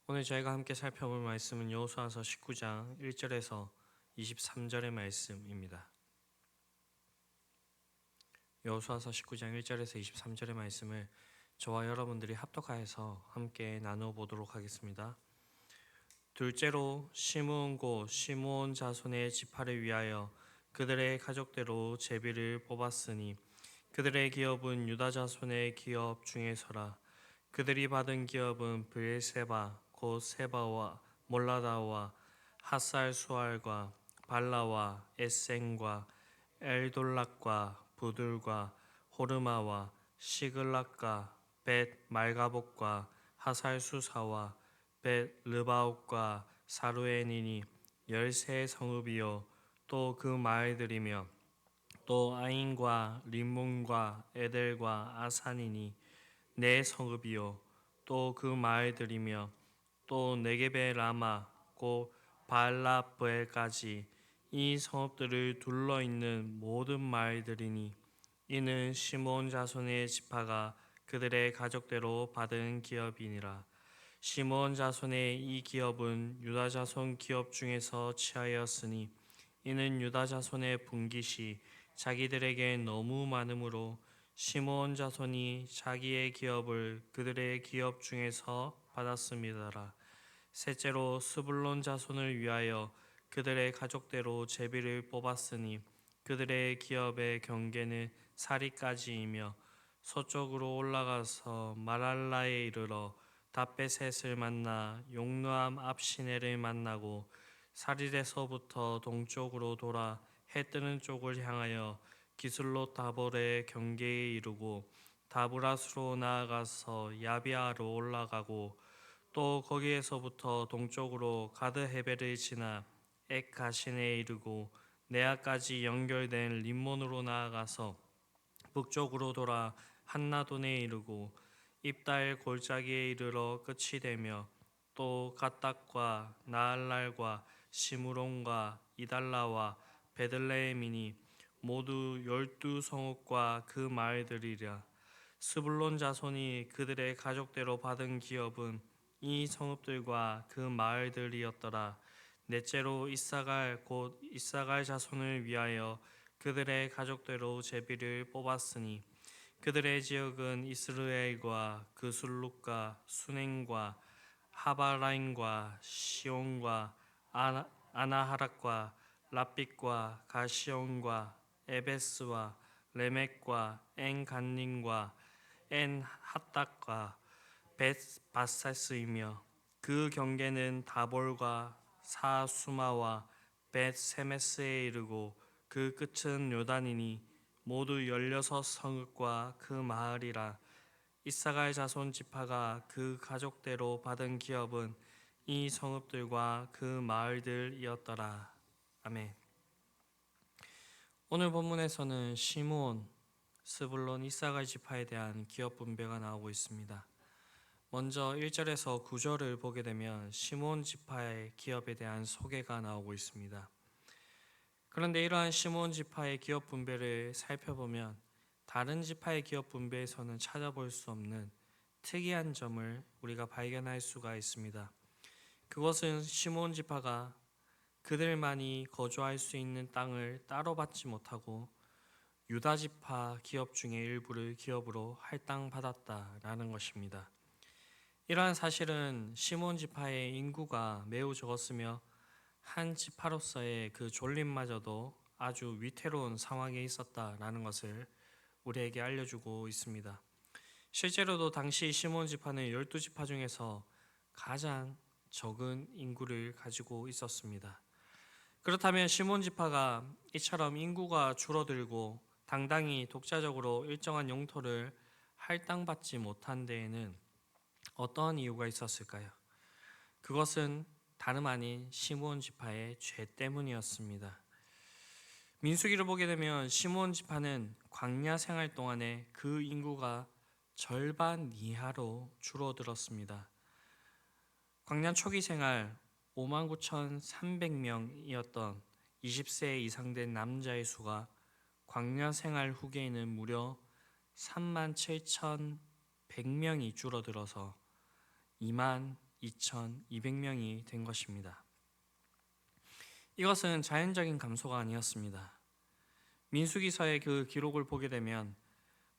오늘 저희가 함께 살펴볼 말씀은 여호수아서 19장 1절에서 23절의 말씀입니다. 여호수아서 19장 1절에서 23절의 말씀을 저와 여러분들이 합독하여서 함께 나누어 보도록 하겠습니다. 둘째로 시므온 자손의 지파를 위하여 그들의 가족대로 제비를 뽑았으니 그들의 기업은 유다 자손의 기업 중에서라. 그들이 받은 기업은 브엘세바 곧 세바와 몰라다와 핫살 수알과 발라와 에센과 엘돌락과 부들과 호르마와 시글락과 벳 말가복과 하살 수사와 벳 르바옥과 사루엔이니 13 성읍이요 또 그 마을들이며 또 아인과 림몬과 에델과 아산이니 4 성읍이요 또 그 마을들이며 또 네게베 라마 곧 발라브엘까지 이 성읍들을 둘러 있는 모든 마을들이니 이는 시므온 자손의 지파가 그들의 가족대로 받은 기업이니라. 시므온 자손의 이 기업은 유다 자손 기업 중에서 취하였으니 이는 유다 자손의 분깃이 자기들에게 너무 많으므로 시므온 자손이 자기의 기업을 그들의 기업 중에서 받았음이더라. 셋째로 스불론 자손을 위하여 그들의 가족대로 제비를 뽑았으니 그들의 기업의 경계는 사리까지이며 서쪽으로 올라가서 마랄라에 이르러 다베셋을 만나 용르암 앞시내를 만나고 사릴에서부터 동쪽으로 돌아 해 뜨는 쪽을 향하여 기슬롯 다볼의 경계에 이르고 다브라스로 나아가서 야비아로 올라가고 또 거기에서부터 동쪽으로 가드 헤벨을 지나 엑 가신에 이르고 네아까지 연결된 림몬으로 나아가서 북쪽으로 돌아 한나돈에 이르고 입다엘 골짜기에 이르러 끝이 되며 또 갓닥과 나알랄과 시므론과 이달라와 베들레헴이니 모두 12성읍과 그 마을들이라. 스불론 자손이 그들의 가족대로 받은 기업은 이 성읍들과 그 마을들이었더라. 넷째로 이사갈 곧 이사갈 자손을 위하여 그들의 가족대로 제비를 뽑았으니 그들의 지역은 이스라엘과 그술룩과 수냉과 하바라임과 시온과 아나하락과 랍빛과 가시온과 에베스와 레멕과 엔간nim과 엔핫닥과 벳바사스이며 그 경계는 다볼과 사수마와 벳세메스에 이르고 그 끝은 요단이니 모두 16성읍과 그 마을이라. 이사갈 자손 지파가 그 가족대로 받은 기업은 이 성읍들과 그 마을들이었더라. 아멘. 오늘 본문에서는 시므온, 스불론, 이사갈 지파에 대한 기업 분배가 나오고 있습니다. 먼저 1절에서 9절을 보게 되면 시므온 지파의 기업에 대한 소개가 나오고 있습니다. 그런데 이러한 시므온 지파의 기업 분배를 살펴보면 다른 지파의 기업 분배에서는 찾아볼 수 없는 특이한 점을 우리가 발견할 수가 있습니다. 그것은 시므온 지파가 그들만이 거주할 수 있는 땅을 따로 받지 못하고 유다 지파 기업 중의 일부를 기업으로 할당받았다라는 것입니다. 이러한 사실은 시므온 지파의 인구가 매우 적었으며 한 지파로서의 그 존립마저도 아주 위태로운 상황에 있었다라는 것을 우리에게 알려주고 있습니다. 실제로도 당시 시므온 지파는 12지파 중에서 가장 적은 인구를 가지고 있었습니다. 그렇다면 시므온 지파가 이처럼 인구가 줄어들고 당당히 독자적으로 일정한 영토를 할당받지 못한 데에는 어떠한 이유가 있었을까요? 그것은 다름 아닌 시므온 지파의 죄 때문이었습니다. 민수기를 보게 되면 시므온 지파는 광야 생활 동안에 그 인구가 절반 이하로 줄어들었습니다. 광야 초기 생활 59,300명이었던 20세 이상 된 남자의 수가 광야 생활 후기에는 무려 37,100명이 줄어들어서 2,200명이 된 것입니다. 이것은 자연적인 감소가 아니었습니다. 민수기서의 그 기록을 보게 되면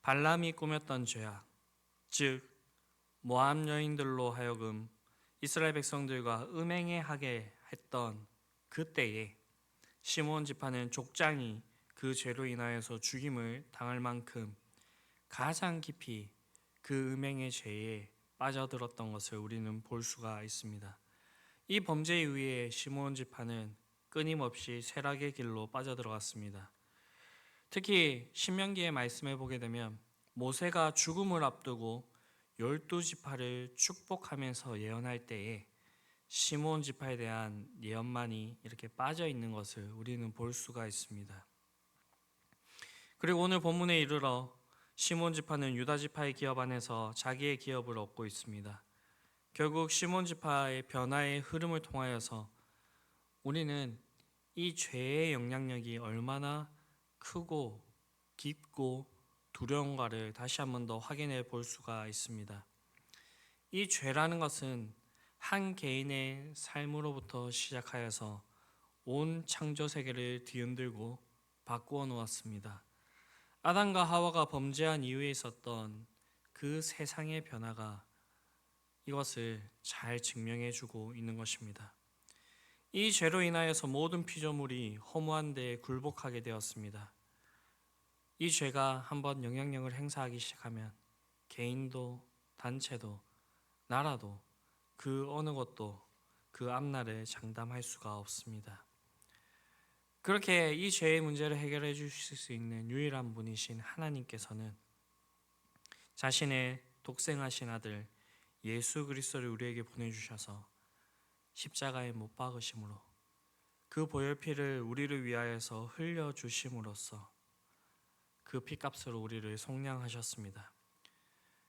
발람이 꾸몄던 죄악, 즉 모압 여인들로 하여금 이스라엘 백성들과 음행하게 했던 그때에 시므온 지파는 족장이 그 죄로 인하여서 죽임을 당할 만큼 가장 깊이 그 음행의 죄에 빠져들었던 것을 우리는 볼 수가 있습니다. 이 범죄에 의해 시므온 지파는 끊임없이 쇠락의 길로 빠져들어갔습니다. 특히 신명기의 말씀을 보게 되면 모세가 죽음을 앞두고 12지파를 축복하면서 예언할 때에 시므온 지파에 대한 예언만이 이렇게 빠져 있는 것을 우리는 볼 수가 있습니다. 그리고 오늘 본문에 이르러 시므온 지파는 유다 지파의 기업 안에서 자기의 기업을 얻고 있습니다. 결국 시므온 지파의 변화의 흐름을 통하여서 우리는 이 죄의 영향력이 얼마나 크고 깊고 두려운가를 다시 한 번 더 확인해 볼 수가 있습니다. 이 죄라는 것은 한 개인의 삶으로부터 시작하여서 온 창조 세계를 뒤흔들고 바꾸어 놓았습니다. 아담과 하와가 범죄한 이후에 있었던 그 세상의 변화가 이것을 잘 증명해 주고 있는 것입니다. 이 죄로 인하여서 모든 피조물이 허무한 데에 굴복하게 되었습니다. 이 죄가 한번 영향력을 행사하기 시작하면 개인도 단체도 나라도 그 어느 것도 그 앞날을 장담할 수가 없습니다. 그렇게 이 죄의 문제를 해결해 주실 수 있는 유일한 분이신 하나님께서는 자신의 독생하신 아들 예수 그리스도를 우리에게 보내주셔서 십자가에 못 박으심으로 그 보혈피를 우리를 위하여서 흘려주심으로써 그 피값으로 우리를 속량하셨습니다.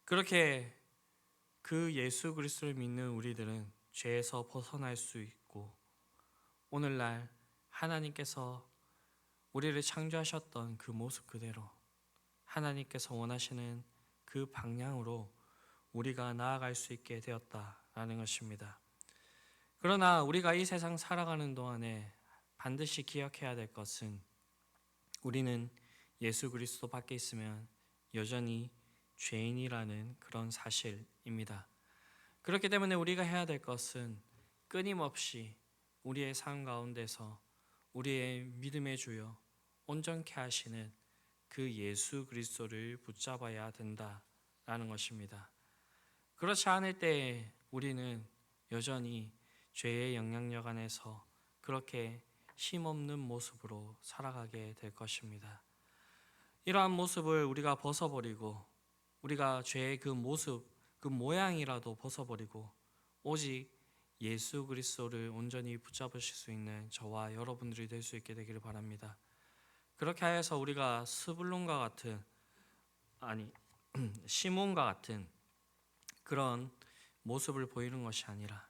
그렇게 그 예수 그리스도를 믿는 우리들은 죄에서 벗어날 수 있고 오늘날 하나님께서 우리를 창조하셨던 그 모습 그대로 하나님께서 원하시는 그 방향으로 우리가 나아갈 수 있게 되었다라는 것입니다. 그러나 우리가 이 세상 살아가는 동안에 반드시 기억해야 될 것은 우리는 예수 그리스도 밖에 있으면 여전히 죄인이라는 그런 사실입니다. 그렇기 때문에 우리가 해야 될 것은 끊임없이 우리의 삶 가운데서 우리의 믿음의 주여 온전케 하시는 그 예수 그리스도를 붙잡아야 된다라는 것입니다. 그렇지 않을 때에 우리는 여전히 죄의 영향력 안에서 그렇게 힘없는 모습으로 살아가게 될 것입니다. 이러한 모습을 우리가 벗어버리고 우리가 죄의 그 모습, 그 모양이라도 벗어버리고 오직 예수 그리스도를 온전히 붙잡으실 수 있는 저와 여러분들이 될 수 있게 되기를 바랍니다. 그렇게 하여서 우리가 스불론과 같은 시몬과 같은 그런 모습을 보이는 것이 아니라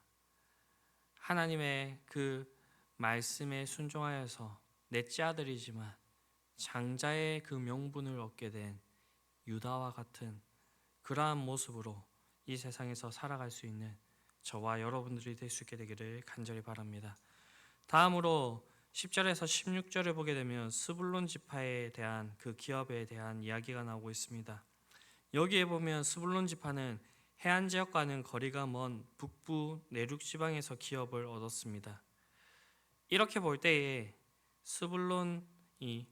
하나님의 그 말씀에 순종하여서 넷째 아들이지만 장자의 그 명분을 얻게 된 유다와 같은 그러한 모습으로 이 세상에서 살아갈 수 있는 저와 여러분들이 될 수 있게 되기를 간절히 바랍니다. 다음으로 10절에서 16절을 보게 되면 스불론 지파에 대한 그 기업에 대한 이야기가 나오고 있습니다. 여기에 보면 스불론 지파는 해안 지역과는 거리가 먼 북부 내륙 지방에서 기업을 얻었습니다. 이렇게 볼 때에 스불론이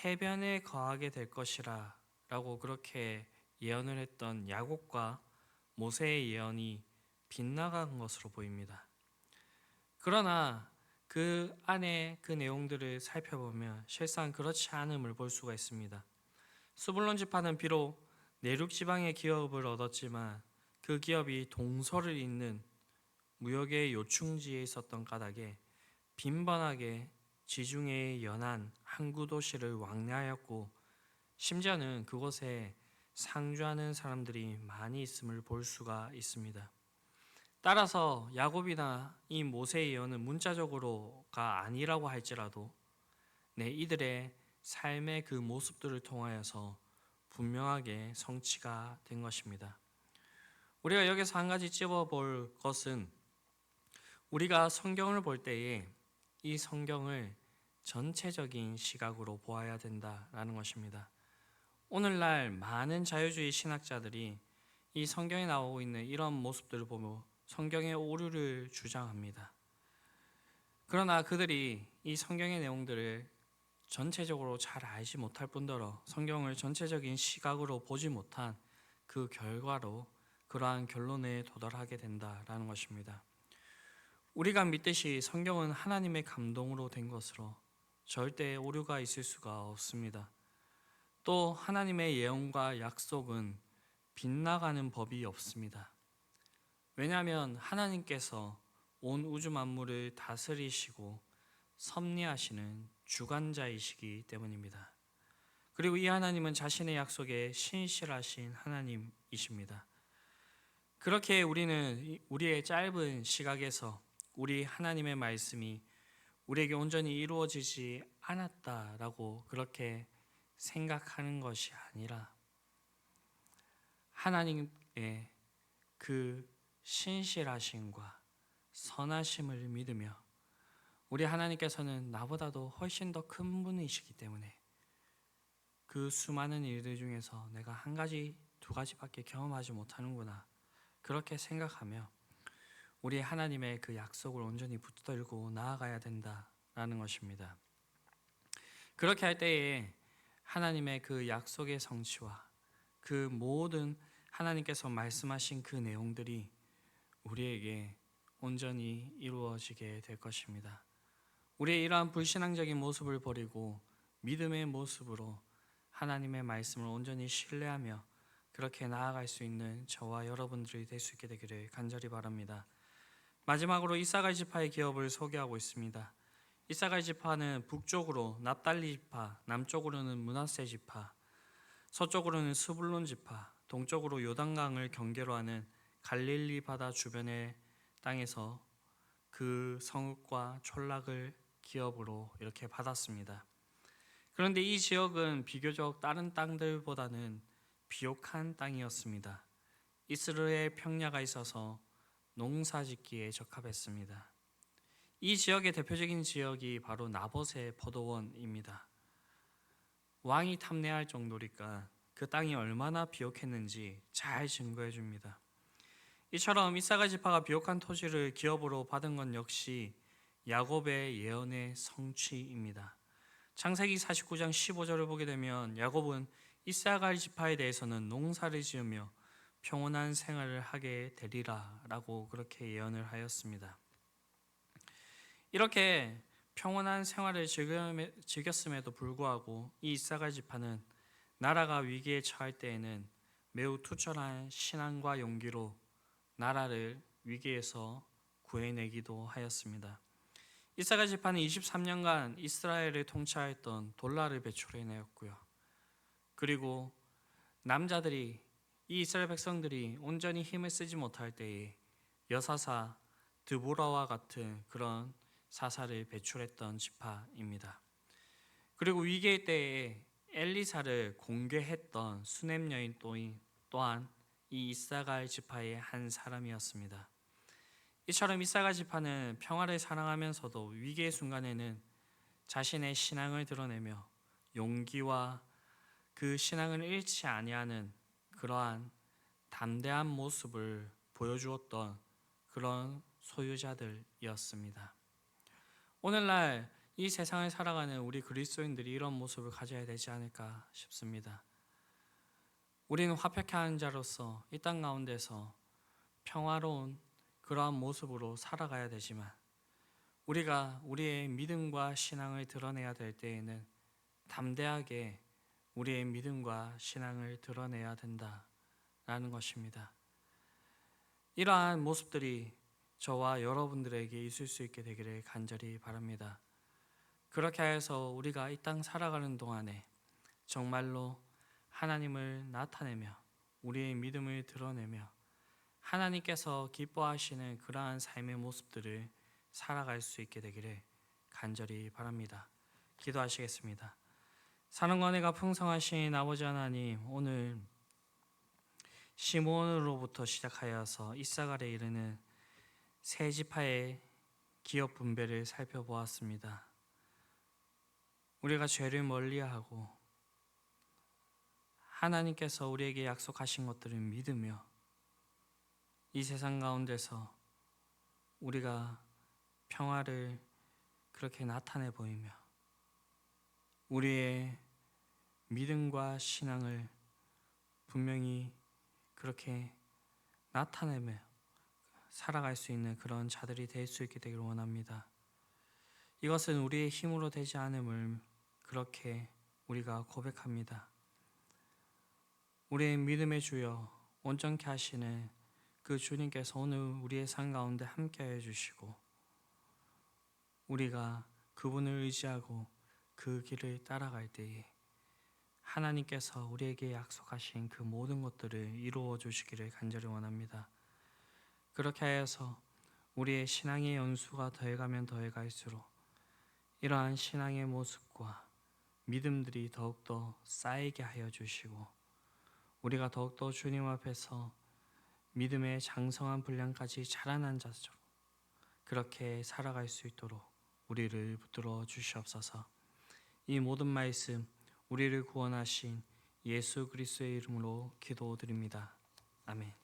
해변에 거하게 될 것이라 라고 그렇게 예언을 했던 야곱과 모세의 예언이 빗나간 것으로 보입니다. 그러나 그 안에 그 내용들을 살펴보면 실상 그렇지 않음을 볼 수가 있습니다. 스불론 지파는 비록 내륙 지방의 기업을 얻었지만 그 기업이 동서를 잇는 무역의 요충지에 있었던 까닭에 빈번하게 지중해의 연안 항구 도시를 왕래하였고 심지어는 그곳에 상주하는 사람들이 많이 있음을 볼 수가 있습니다. 따라서 야곱이나 이 모세의 예언은 문자적으로가 아니라고 할지라도 이들의 삶의 그 모습들을 통하여서 분명하게 성취가 된 것입니다. 우리가 여기서 한 가지 찝어볼 것은 우리가 성경을 볼 때에 이 성경을 전체적인 시각으로 보아야 된다라는 것입니다. 오늘날 많은 자유주의 신학자들이 이 성경에 나오고 있는 이런 모습들을 보며 성경의 오류를 주장합니다. 그러나 그들이 이 성경의 내용들을 전체적으로 잘 알지 못할 뿐더러 성경을 전체적인 시각으로 보지 못한 그 결과로 그러한 결론에 도달하게 된다라는 것입니다. 우리가 믿듯이 성경은 하나님의 감동으로 된 것으로 절대 오류가 있을 수가 없습니다. 또 하나님의 예언과 약속은 빗나가는 법이 없습니다. 왜냐하면 하나님께서 온 우주 만물을 다스리시고 섭리하시는 주관자이시기 때문입니다. 그리고 이 하나님은 자신의 약속에 신실하신 하나님이십니다. 그렇게 우리는 우리의 짧은 시각에서 우리 하나님의 말씀이 우리에게 온전히 이루어지지 않았다라고 그렇게 생각하는 것이 아니라 하나님의 그 신실하심과 선하심을 믿으며 우리 하나님께서는 나보다도 훨씬 더 큰 분이시기 때문에 그 수많은 일들 중에서 내가 한 가지, 두 가지밖에 경험하지 못하는구나 그렇게 생각하며 우리 하나님의 그 약속을 온전히 붙들고 나아가야 된다라는 것입니다. 그렇게 할 때에 하나님의 그 약속의 성취와 그 모든 하나님께서 말씀하신 그 내용들이 우리에게 온전히 이루어지게 될 것입니다. 우리의 이러한 불신앙적인 모습을 버리고 믿음의 모습으로 하나님의 말씀을 온전히 신뢰하며 그렇게 나아갈 수 있는 저와 여러분들이 될 수 있게 되기를 간절히 바랍니다. 마지막으로 이사갈 지파의 기업을 소개하고 있습니다. 이사갈 지파는 북쪽으로 납달리 지파, 남쪽으로는 므낫세 지파, 서쪽으로는 스불론 지파, 동쪽으로 요단강을 경계로 하는 갈릴리 바다 주변의 땅에서 그 성읍과 촌락을 기업으로 이렇게 받았습니다. 그런데 이 지역은 비교적 다른 땅들보다는 비옥한 땅이었습니다. 이스라엘 평야가 있어서 농사짓기에 적합했습니다. 이 지역의 대표적인 지역이 바로 나봇의 포도원입니다. 왕이 탐내할 정도니까 그 땅이 얼마나 비옥했는지 잘 증거해 줍니다. 이처럼 이사갈 지파가 비옥한 토지를 기업으로 받은 건 역시 야곱의 예언의 성취입니다. 창세기 49장 15절을 보게 되면 야곱은 이사갈 지파에 대해서는 농사를 지으며 평온한 생활을 하게 되리라 라고 그렇게 예언을 하였습니다. 이렇게 평온한 생활을 즐겼음에도 불구하고 이 이사갈 지파는 나라가 위기에 처할 때에는 매우 투철한 신앙과 용기로 나라를 위기에서 구해내기도 하였습니다. 이사갈 지파는 23년간 이스라엘을 통치하였던 돌라를 배출해내었고요. 그리고 남자들이 이 이스라엘 백성들이 온전히 힘을 쓰지 못할 때에 여사사 드보라와 같은 그런 사사를 배출했던 지파입니다. 그리고 위기의 때에 엘리사를 공개했던 수넴 여인 또한 이 이사갈 지파의 한 사람이었습니다. 이처럼 이사갈 지파는 평화를 사랑하면서도 위기의 순간에는 자신의 신앙을 드러내며 용기와 그 신앙을 잃지 아니하는 그러한 담대한 모습을 보여주었던 그런 소유자들이었습니다. 오늘날 이 세상을 살아가는 우리 그리스도인들이 이런 모습을 가져야 되지 않을까 싶습니다. 우리는 화평한 자로서 이 땅 가운데서 평화로운 그러한 모습으로 살아가야 되지만 우리가 우리의 믿음과 신앙을 드러내야 될 때에는 담대하게 우리의 믿음과 신앙을 드러내야 된다라는 것입니다. 이러한 모습들이 저와 여러분들에게 있을 수 있게 되기를 간절히 바랍니다. 그렇게 해서 우리가 이 땅 살아가는 동안에 정말로 하나님을 나타내며 우리의 믿음을 드러내며 하나님께서 기뻐하시는 그러한 삶의 모습들을 살아갈 수 있게 되기를 간절히 바랍니다. 기도하시겠습니다. 사랑과 은혜가 풍성하신 아버지 하나님, 오늘 시므온으로부터 시작하여서 이사갈에 이르는 세 지파의 기업 분배를 살펴보았습니다. 우리가 죄를 멀리하고 하나님께서 우리에게 약속하신 것들을 믿으며 이 세상 가운데서 우리가 평화를 그렇게 나타내 보이며 우리의 믿음과 신앙을 분명히 그렇게 나타내며 살아갈 수 있는 그런 자들이 될 수 있게 되기를 원합니다. 이것은 우리의 힘으로 되지 않음을 그렇게 우리가 고백합니다. 우리의 믿음의 주여 온전케 하시는 그 주님께서 오늘 우리의 삶 가운데 함께해 주시고 우리가 그분을 의지하고 그 길을 따라갈 때에 하나님께서 우리에게 약속하신 그 모든 것들을 이루어 주시기를 간절히 원합니다. 그렇게 하여서 우리의 신앙의 연수가 더해가면 더해갈수록 이러한 신앙의 모습과 믿음들이 더욱더 쌓이게 하여 주시고 우리가 더욱더 주님 앞에서 믿음의 장성한 분량까지 자라난 자처럼 그렇게 살아갈 수 있도록 우리를 붙들어 주시옵소서. 이 모든 말씀 우리를 구원하신 예수 그리스도의 이름으로 기도드립니다. 아멘.